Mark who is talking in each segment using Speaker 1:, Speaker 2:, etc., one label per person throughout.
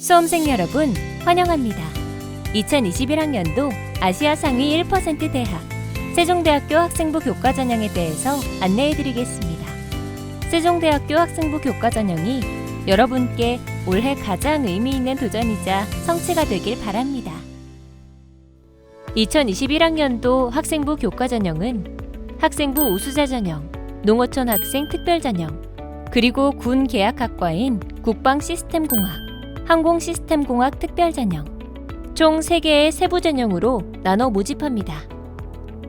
Speaker 1: 수험생 여러분, 환영합니다. 2021학년도 아시아 상위 1% 대학 세종대학교 학생부 교과 전형에 대해서 안내해드리겠습니다. 세종대학교 학생부 교과 전형이 여러분께 올해 가장 의미 있는 도전이자 성취가 되길 바랍니다. 2021학년도 학생부 교과 전형은 학생부 우수자 전형, 농어촌 학생 특별 전형, 그리고 군 계약학과인 국방시스템공학, 항공시스템공학 특별 전형, 총 3개의 세부 전형으로 나눠 모집합니다.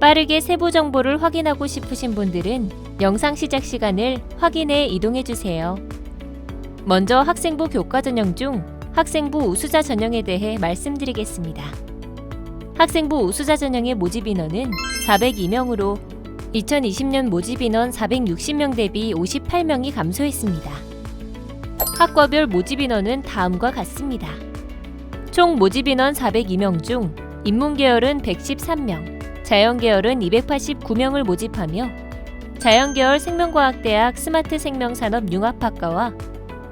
Speaker 1: 빠르게 세부 정보를 확인하고 싶으신 분들은 영상 시작 시간을 확인해 이동해주세요. 먼저 학생부 교과 전형 중 학생부 우수자 전형에 대해 말씀드리겠습니다. 학생부 우수자 전형의 모집 인원은 402명으로 2020년 모집 인원 460명 대비 58명이 감소했습니다. 학과별 모집 인원은 다음과 같습니다. 총 모집 인원 402명 중 인문계열은 113명, 자연계열은 289명을 모집하며 자연계열 생명과학대학 스마트생명산업융합학과와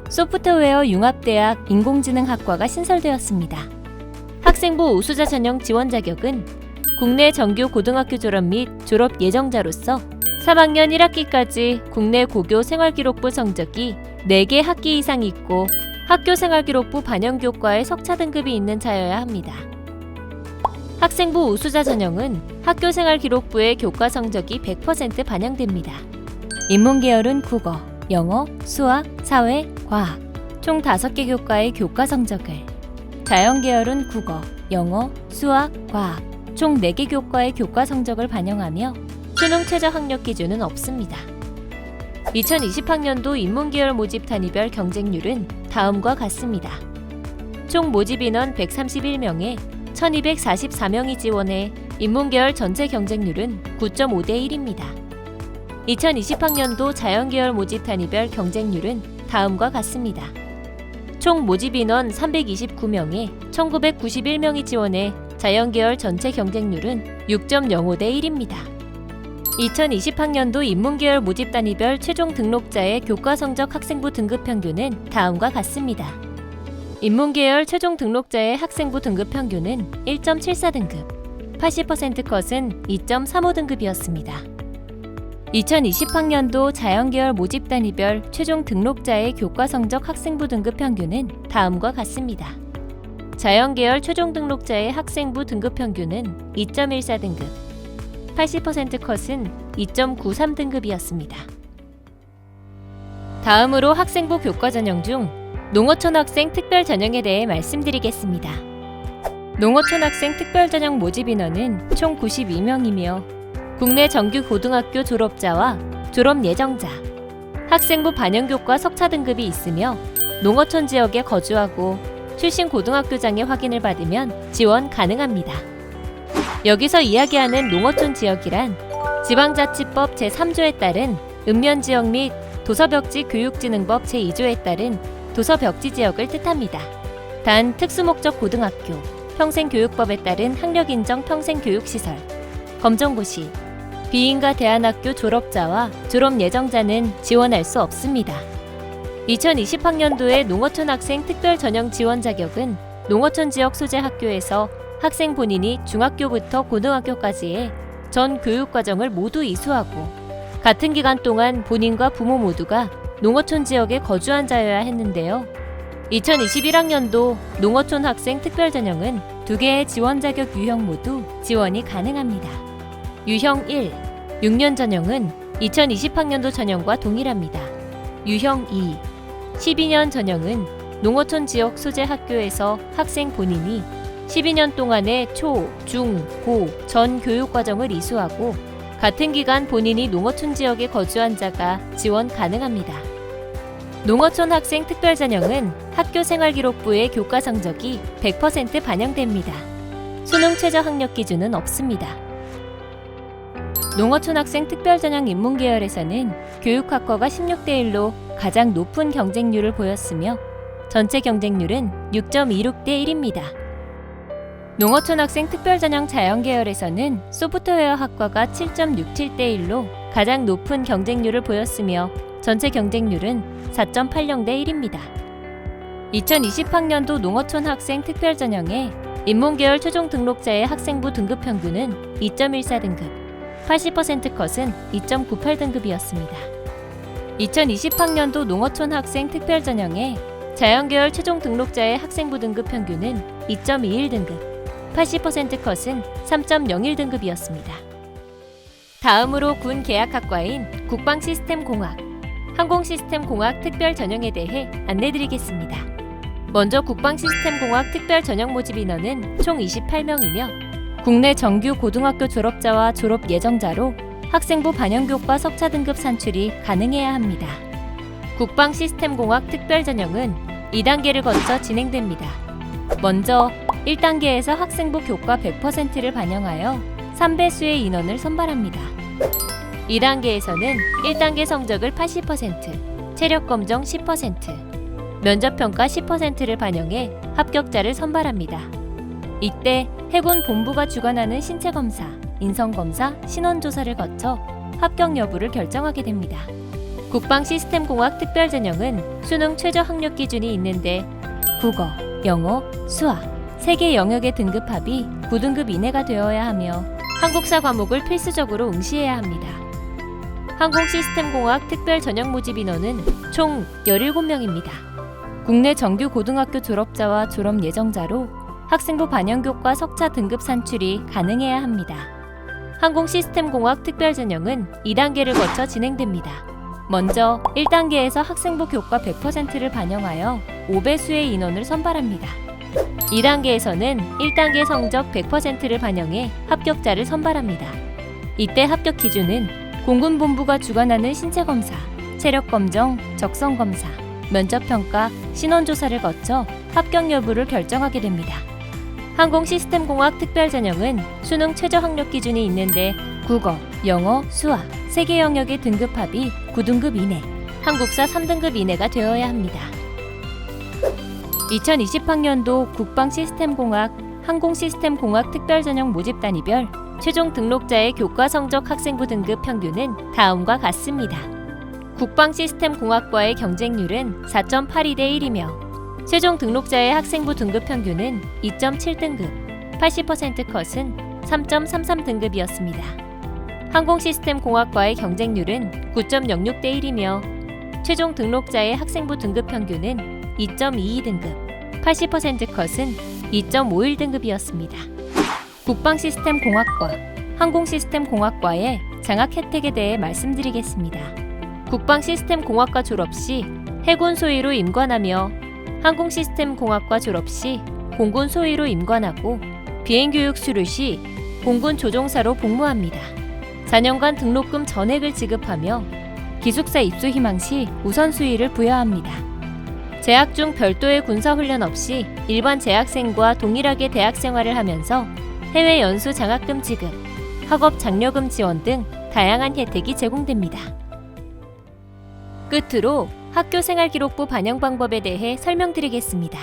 Speaker 1: 소프트웨어 융합대학 인공지능학과가 신설되었습니다. 학생부 우수자 전형 지원 자격은 국내 정규 고등학교 졸업 및 졸업 예정자로서 3학년 1학기까지 국내 고교 생활기록부 성적이 4개 학기 이상 있고 학교 생활기록부 반영교과에 석차 등급이 있는 자여야 합니다. 학생부 우수자 전형은 학교 생활기록부의 교과 성적이 100% 반영됩니다. 인문계열은 국어, 영어, 수학, 사회, 과학 총 5개 교과의 교과 성적을, 자연계열은 국어, 영어, 수학, 과학 총 4개 교과의 교과 성적을 반영하며 수능 최저 학력 기준은 없습니다. 2020학년도 인문계열 모집 단위별 경쟁률은 다음과 같습니다. 총 모집 인원 131명에 1244명이 지원해 인문계열 전체 경쟁률은 9.5대 1입니다. 2020학년도 자연계열 모집 단위별 경쟁률은 다음과 같습니다. 총 모집 인원 329명에 1991명이 지원해 자연계열 전체 경쟁률은 6.05대 1입니다. 2020학년도 인문계열 모집 단위별 최종 등록자의 교과 성적 학생부 등급 평균은 다음과 같습니다. 인문계열 최종 등록자의 학생부 등급 평균은 1.74등급, 80% 컷은 2.35등급이었습니다. 2020학년도 자연계열 모집 단위별 최종 등록자의 교과 성적 학생부 등급 평균은 다음과 같습니다. 자연계열 최종 등록자의 학생부 등급 평균은 2.14등급, 80% 컷은 2.93등급이었습니다. 다음으로 학생부 교과 전형 중 농어촌 학생 특별 전형에 대해 말씀드리겠습니다. 농어촌 학생 특별 전형 모집 인원은 총 92명이며 국내 정규 고등학교 졸업자와 졸업 예정자, 학생부 반영교과 석차 등급이 있으며 농어촌 지역에 거주하고 출신 고등학교장의 확인을 받으면 지원 가능합니다. 여기서 이야기하는 농어촌 지역이란 지방자치법 제3조에 따른 읍면지역 및 도서벽지 교육진흥법 제2조에 따른 도서벽지 지역을 뜻합니다. 단 특수목적 고등학교, 평생교육법에 따른 학력인정 평생교육시설, 검정고시, 비인가 대안학교 졸업자와 졸업 예정자는 지원할 수 없습니다. 2020학년도의 농어촌 학생 특별 전형 지원 자격은 농어촌 지역 소재 학교에서 학생 본인이 중학교부터 고등학교까지의 전 교육과정을 모두 이수하고 같은 기간 동안 본인과 부모 모두가 농어촌 지역에 거주한 자여야 했는데요. 2021학년도 농어촌 학생 특별 전형은 2개의 지원 자격 유형 모두 지원이 가능합니다. 유형 1, 6년 전형은 2020학년도 전형과 동일합니다. 유형 2, 12년 전형은 농어촌 지역 소재 학교에서 학생 본인이 12년 동안의 초, 중, 고, 전 교육과정을 이수하고 같은 기간 본인이 농어촌 지역에 거주한 자가 지원 가능합니다. 농어촌 학생 특별 전형은 학교 생활기록부의 교과 성적이 100% 반영됩니다. 수능 최저 학력 기준은 없습니다. 농어촌 학생 특별 전형 인문계열에서는 교육학과가 16대 1로 가장 높은 경쟁률을 보였으며 전체 경쟁률은 6.26대 1입니다. 농어촌 학생 특별 전형 자연계열에서는 소프트웨어 학과가 7.67대 1로 가장 높은 경쟁률을 보였으며 전체 경쟁률은 4.80대 1입니다. 2020학년도 농어촌 학생 특별전형의 인문계열 최종 등록자의 학생부 등급 평균은 2.14등급, 80% 컷은 2.98등급이었습니다. 2020학년도 농어촌 학생 특별전형의 자연계열 최종 등록자의 학생부 등급 평균은 2.21등급, 80% 컷은 3.01등급이었습니다. 다음으로 군 계약학과인 국방시스템공학, 항공시스템공학 특별전형에 대해 안내드리겠습니다. 먼저 국방시스템공학 특별전형 모집 인원은 총 28명이며 국내 정규 고등학교 졸업자와 졸업 예정자로 학생부 반영교과 석차 등급 산출이 가능해야 합니다. 국방시스템공학 특별전형은 2단계를 거쳐 진행됩니다. 먼저 1단계에서 학생부 교과 100%를 반영하여 3배수의 인원을 선발합니다. 2단계에서는 1단계 성적을 80%, 체력검정 10%, 면접평가 10%를 반영해 합격자를 선발합니다. 이때 해군 본부가 주관하는 신체검사, 인성검사, 신원조사를 거쳐 합격 여부를 결정하게 됩니다. 국방시스템공학 특별전형은 수능 최저 학력 기준이 있는데 국어, 영어, 수학, 3개 영역의 등급합이 9등급 이내가 되어야 하며 한국사 과목을 필수적으로 응시해야 합니다. 항공시스템공학 특별전형 모집 인원은 총 17명입니다. 국내 정규 고등학교 졸업자와 졸업 예정자로 학생부 반영교과 석차 등급 산출이 가능해야 합니다. 항공시스템공학 특별전형은 2단계를 거쳐 진행됩니다. 먼저 1단계에서 학생부 교과 100%를 반영하여 5배수의 인원을 선발합니다. 2단계에서는 1단계 성적 100%를 반영해 합격자를 선발합니다. 이때 합격 기준은 공군본부가 주관하는 신체검사, 체력검정, 적성검사, 면접평가, 신원조사를 거쳐 합격 여부를 결정하게 됩니다. 항공시스템공학 특별전형은 수능 최저 학력 기준이 있는데 국어, 영어, 수학, 3개 영역의 등급합이 9등급 이내, 한국사 3등급 이내가 되어야 합니다. 2020학년도 국방시스템공학, 항공시스템공학 특별전형 모집단위별 최종 등록자의 교과 성적 학생부 등급 평균은 다음과 같습니다. 국방시스템공학과의 경쟁률은 4.82대 1이며 최종 등록자의 학생부 등급 평균은 2.7등급, 80% 컷은 3.33등급이었습니다. 항공시스템공학과의 경쟁률은 9.06대 1이며 최종 등록자의 학생부 등급 평균은 2.22등급, 80% 컷은 2.51등급이었습니다. 국방시스템공학과, 항공시스템공학과의 장학 혜택에 대해 말씀드리겠습니다. 국방시스템공학과 졸업 시 해군 소위로 임관하며 항공시스템공학과 졸업 시 공군 소위로 임관하고 비행교육 수료 시 공군 조종사로 복무합니다. 4년간 등록금 전액을 지급하며 기숙사 입소 희망 시 우선 수위를 부여합니다. 재학 중 별도의 군사훈련 없이 일반 재학생과 동일하게 대학 생활을 하면서 해외 연수 장학금 지급, 학업 장려금 지원 등 다양한 혜택이 제공됩니다. 끝으로 학교생활기록부 반영 방법에 대해 설명드리겠습니다.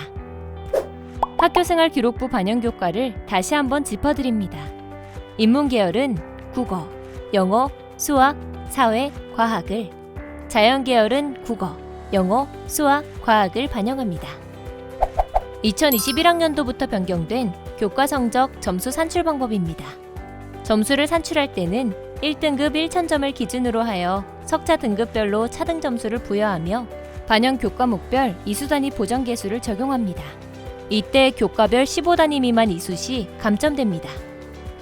Speaker 1: 학교생활기록부 반영 교과를 다시 한번 짚어드립니다. 인문계열은 국어, 영어, 수학, 사회, 과학을, 자연계열은 국어, 영어, 수학, 과학을 반영합니다. 2021학년도부터 변경된 교과 성적 점수 산출 방법입니다. 점수를 산출할 때는 1등급 1000점을 기준으로 하여 석차 등급별로 차등 점수를 부여하며 반영 교과목별 이수단위 보정 계수를 적용합니다. 이때 교과별 15단위 미만 이수 시 감점됩니다.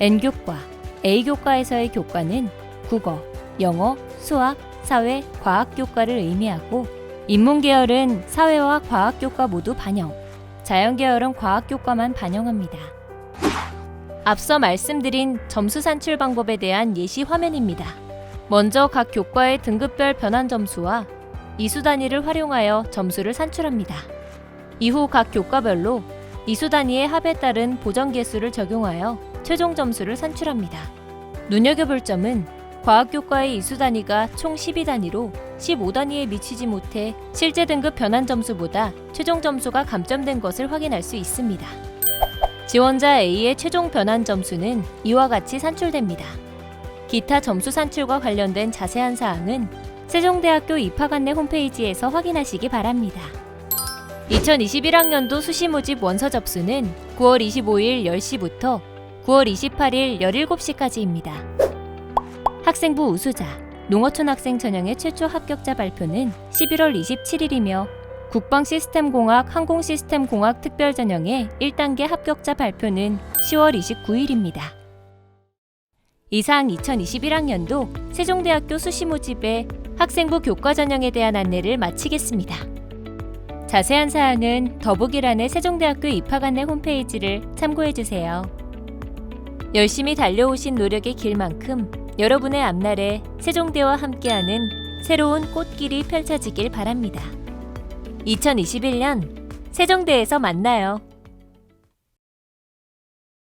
Speaker 1: N교과, A교과에서의 교과는 국어, 영어, 수학, 사회, 과학 교과를 의미하고 인문계열은 사회와 과학 교과 모두 반영, 자연계열은 과학 교과만 반영합니다. 앞서 말씀드린 점수 산출 방법에 대한 예시 화면입니다. 먼저 각 교과의 등급별 변환 점수와 이수 단위를 활용하여 점수를 산출합니다. 이후 각 교과별로 이수 단위의 합에 따른 보정 계수를 적용하여 최종 점수를 산출합니다. 눈여겨볼 점은 과학교과의 이수 단위가 총 12단위로 15단위에 미치지 못해 실제 등급 변환 점수보다 최종 점수가 감점된 것을 확인할 수 있습니다. 지원자 A의 최종 변환 점수는 이와 같이 산출됩니다. 기타 점수 산출과 관련된 자세한 사항은 세종대학교 입학 안내 홈페이지에서 확인하시기 바랍니다. 2021학년도 수시 모집 원서 접수는 9월 25일 10시부터 9월 28일 17시까지입니다. 학생부 우수자, 농어촌 학생 전형의 최초 합격자 발표는 11월 27일이며 국방시스템공학, 항공시스템공학 특별전형의 1단계 합격자 발표는 10월 29일입니다. 이상 2021학년도 세종대학교 수시 모집의 학생부 교과 전형에 대한 안내를 마치겠습니다. 자세한 사항은 더보기란의 세종대학교 입학 안내 홈페이지를 참고해주세요. 열심히 달려오신 노력의 길만큼 여러분의 앞날에 세종대와 함께하는 새로운 꽃길이 펼쳐지길 바랍니다. 2021년 세종대에서 만나요.